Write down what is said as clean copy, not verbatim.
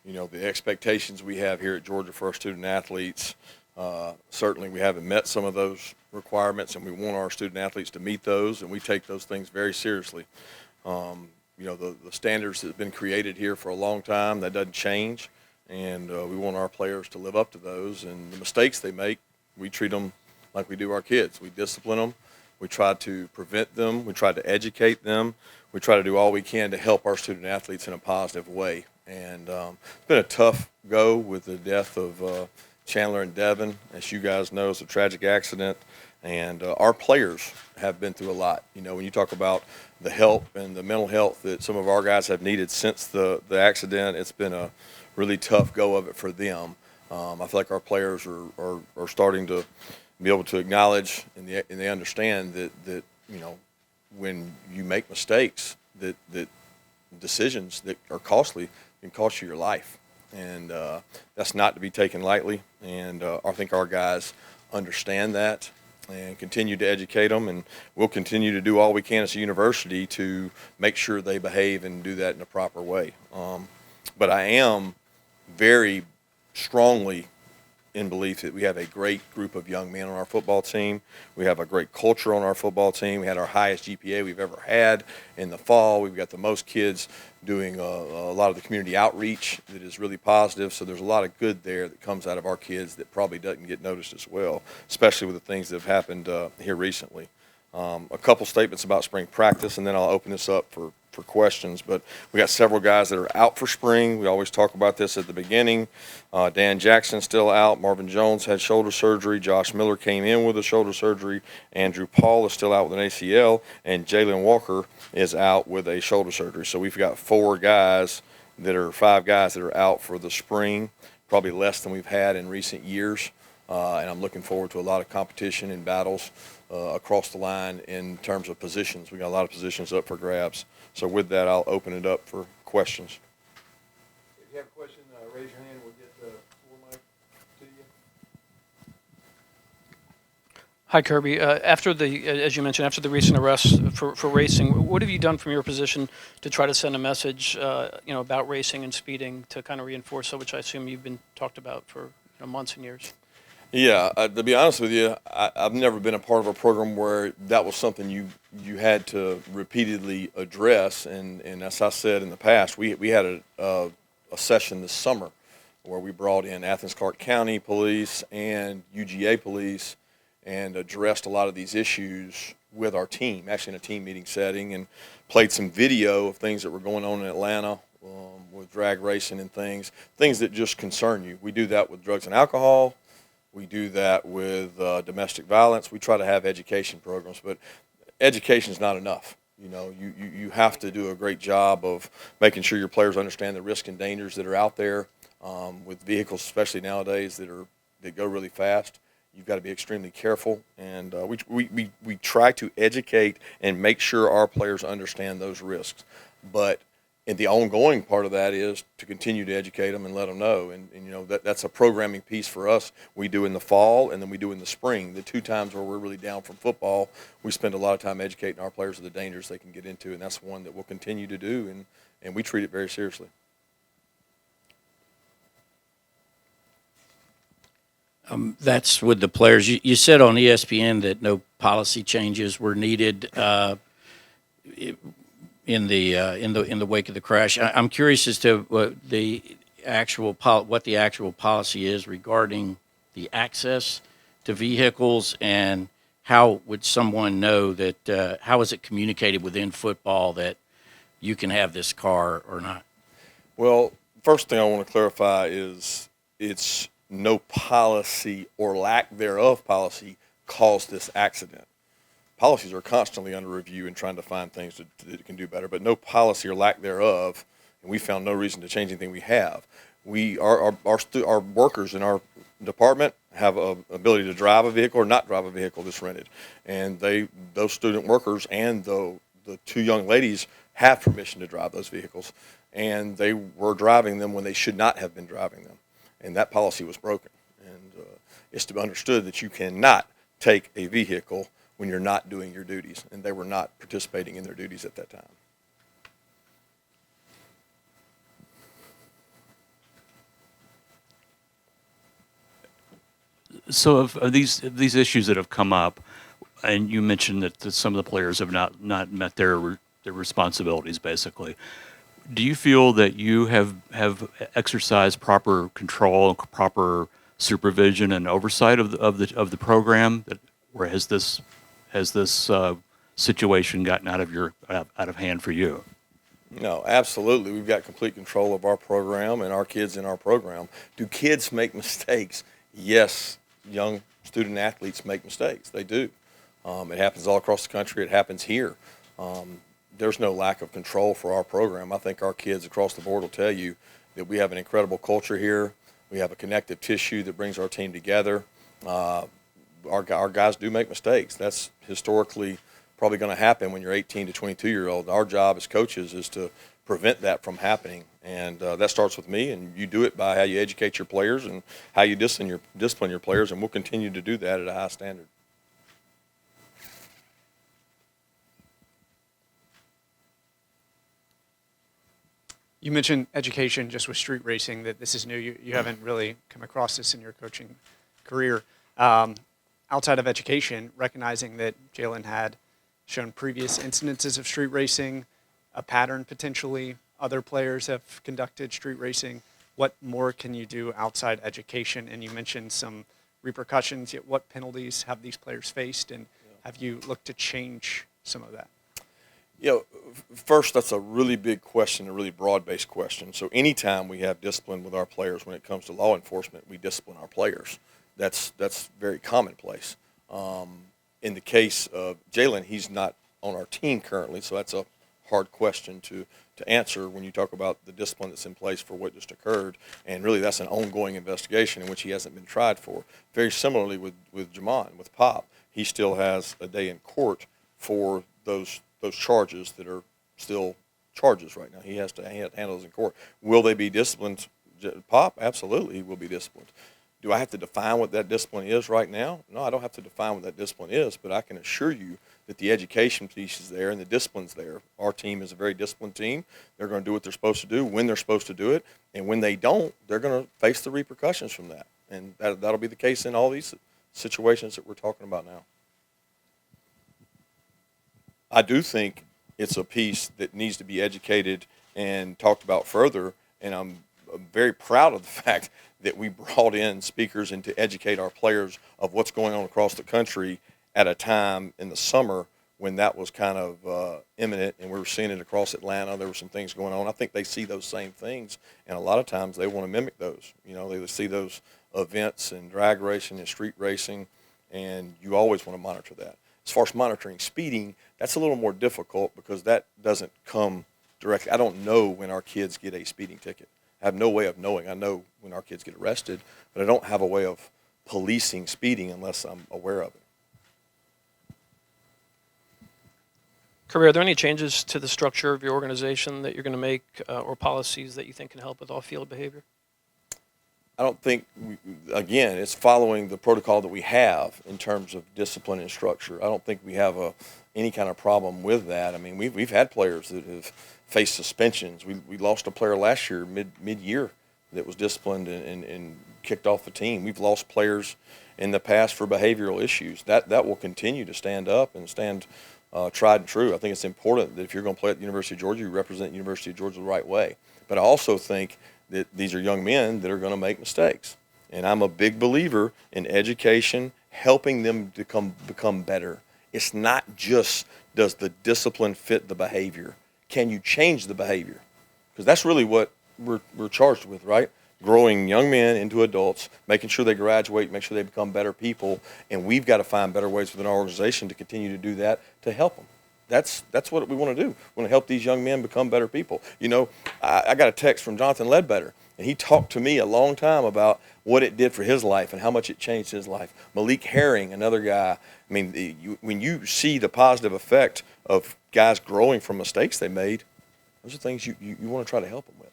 the expectations we have here at Georgia for our student athletes. Certainly we haven't met some of those requirements, and we want our student athletes to meet those, and we take those things very seriously. The standards that have been created here for a long time, that doesn't change, and we want our players to live up to those. And the mistakes they make, we treat them like we do our kids. We discipline them. We try to prevent them. We try to educate them. We try to do all we can to help our student athletes in a positive way. And it's been a tough go with the death of Chandler and Devin. As you guys know, it's a tragic accident. And our players have been through a lot. When you talk about the help and the mental health that some of our guys have needed since the accident, it's been a really tough go of it for them. I feel like our players are starting to be able to acknowledge and they understand that when you make mistakes, that decisions that are costly can cost you your life. And that's not to be taken lightly. And I think our guys understand that and continue to educate them, and we'll continue to do all we can as a university to make sure they behave and do that in a proper way. But I am very strongly in belief that we have a great group of young men on our football team. We have a great culture on our football team. We had our highest GPA we've ever had in the fall. We've got the most kids doing a lot of the community outreach that is really positive. So there's a lot of good there that comes out of our kids that probably doesn't get noticed as well, especially with the things that have happened here recently. A couple statements about spring practice, and then I'll open this up for questions. But we got several guys that are out for spring. We always talk about this at the beginning. Dan Jackson's still out. Marvin Jones had shoulder surgery. Josh Miller came in with a shoulder surgery. Andrew Paul is still out with an ACL. And Jalen Walker is out with a shoulder surgery. So we've got five guys that are out for the spring, probably less than we've had in recent years. And I'm looking forward to a lot of competition and battles across the line in terms of positions. We got a lot of positions up for grabs. So with that, I'll open it up for questions. If you have a question, raise your hand. We'll get the floor mic to you. Hi, Kirby. As you mentioned, after the recent arrests for racing, what have you done from your position to try to send a message, about racing and speeding to kind of reinforce that, which I assume you've been talked about for months and years? Yeah, to be honest with you, I've never been a part of a program where that was something you had to repeatedly address. And as I said in the past, we had a session this summer where we brought in Athens Clarke County Police and UGA Police and addressed a lot of these issues with our team, actually in a team meeting setting, and played some video of things that were going on in Atlanta with drag racing and things that just concern you. We do that with drugs and alcohol. We do that with domestic violence. We try to have education programs, but education is not enough. You have to do a great job of making sure your players understand the risks and dangers that are out there with vehicles, especially nowadays that go really fast. You've got to be extremely careful, and we try to educate and make sure our players understand those risks. But and the ongoing part of that is to continue to educate them and let them know. And that's a programming piece for us. We do in the fall and then we do in the spring. The two times where we're really down from football, we spend a lot of time educating our players of the dangers they can get into, and that's one that we'll continue to do, and we treat it very seriously. That's with the players. You said on ESPN that no policy changes were needed in the wake of the crash. I'm curious as to what the actual policy is regarding the access to vehicles, and how would someone know that? How is it communicated within football that you can have this car or not? Well, first thing I want to clarify is it's no policy or lack thereof policy caused this accident. Policies are constantly under review and trying to find things that can do better, but no policy or lack thereof, and we found no reason to change anything we have. Our workers in our department have a ability to drive a vehicle or not drive a vehicle that's rented, and those student workers and the two young ladies have permission to drive those vehicles, and they were driving them when they should not have been driving them, and that policy was broken. And it's to be understood that you cannot take a vehicle when you're not doing your duties, and they were not participating in their duties at that time. So of these issues that have come up, and you mentioned that some of the players have not met their responsibilities, basically. Do you feel that you have exercised proper control, proper supervision and oversight of the program? Or has this situation gotten out of hand for you? No, absolutely. We've got complete control of our program and our kids in our program. Do kids make mistakes? Yes, young student athletes make mistakes. They do. It happens all across the country. It happens here. There's no lack of control for our program. I think our kids across the board will tell you that we have an incredible culture here. We have a connective tissue that brings our team together. Our guys do make mistakes. That's historically probably going to happen when you're 18 to 22-year-old. Our job as coaches is to prevent that from happening, and that starts with me. And you do it by how you educate your players and how you discipline your players, and we'll continue to do that at a high standard. You mentioned education just with street racing, that this is new. You haven't really come across this in your coaching career. Outside of education, recognizing that Jalen had shown previous incidences of street racing, a pattern potentially, other players have conducted street racing. What more can you do outside education? And you mentioned some repercussions, yet what penalties have these players faced, and have you looked to change some of that? First, that's a really big question, a really broad-based question. So anytime we have discipline with our players when it comes to law enforcement, we discipline our players. That's very commonplace. In the case of Jalen, he's not on our team currently, so that's a hard question to answer when you talk about the discipline that's in place for what just occurred. And really, that's an ongoing investigation in which he hasn't been tried for. Very similarly with Jamon, with Pop, he still has a day in court for those charges that are still charges right now. He has to handle those in court. Will they be disciplined? Pop, absolutely, he will be disciplined. Do I have to define what that discipline is right now? No, I don't have to define what that discipline is, but I can assure you that the education piece is there and the discipline's there. Our team is a very disciplined team. They're going to do what they're supposed to do when they're supposed to do it, and when they don't, they're going to face the repercussions from that. And that'll be the case in all these situations that we're talking about now. I do think it's a piece that needs to be educated and talked about further, and I'm very proud of the fact that we brought in speakers and to educate our players of what's going on across the country at a time in the summer when that was kind of imminent, and we were seeing it across Atlanta. There were some things going on. I think they see those same things, and a lot of times they want to mimic those. They see those events and drag racing and street racing, and you always want to monitor that. As far as monitoring speeding, that's a little more difficult because that doesn't come directly. I don't know when our kids get a speeding ticket. I have no way of knowing. I know when our kids get arrested, but I don't have a way of policing speeding unless I'm aware of it. Kirby, are there any changes to the structure of your organization that you're going to make or policies that you think can help with off-field behavior? I don't think, again, it's following the protocol that we have in terms of discipline and structure. I don't think we have any kind of problem with that. I mean, we've had players that have faced suspensions. We lost a player last year, mid-year, that was disciplined and kicked off the team. We've lost players in the past for behavioral issues. That will continue to stand up and stand tried and true. I think it's important that if you're going to play at the University of Georgia, you represent the University of Georgia the right way. But I also think that these are young men that are going to make mistakes. And I'm a big believer in education, helping them to become better. It's not just does the discipline fit the behavior. Can you change the behavior? Because that's really what we're charged with, right? Growing young men into adults, making sure they graduate, make sure they become better people, and we've got to find better ways within our organization to continue to do that to help them. That's what we want to do. We want to help these young men become better people. I got a text from Jonathan Ledbetter, and he talked to me a long time about what it did for his life and how much it changed his life. Malik Herring, another guy. I mean, when you see the positive effect of guys growing from mistakes they made, those are things you want to try to help them with.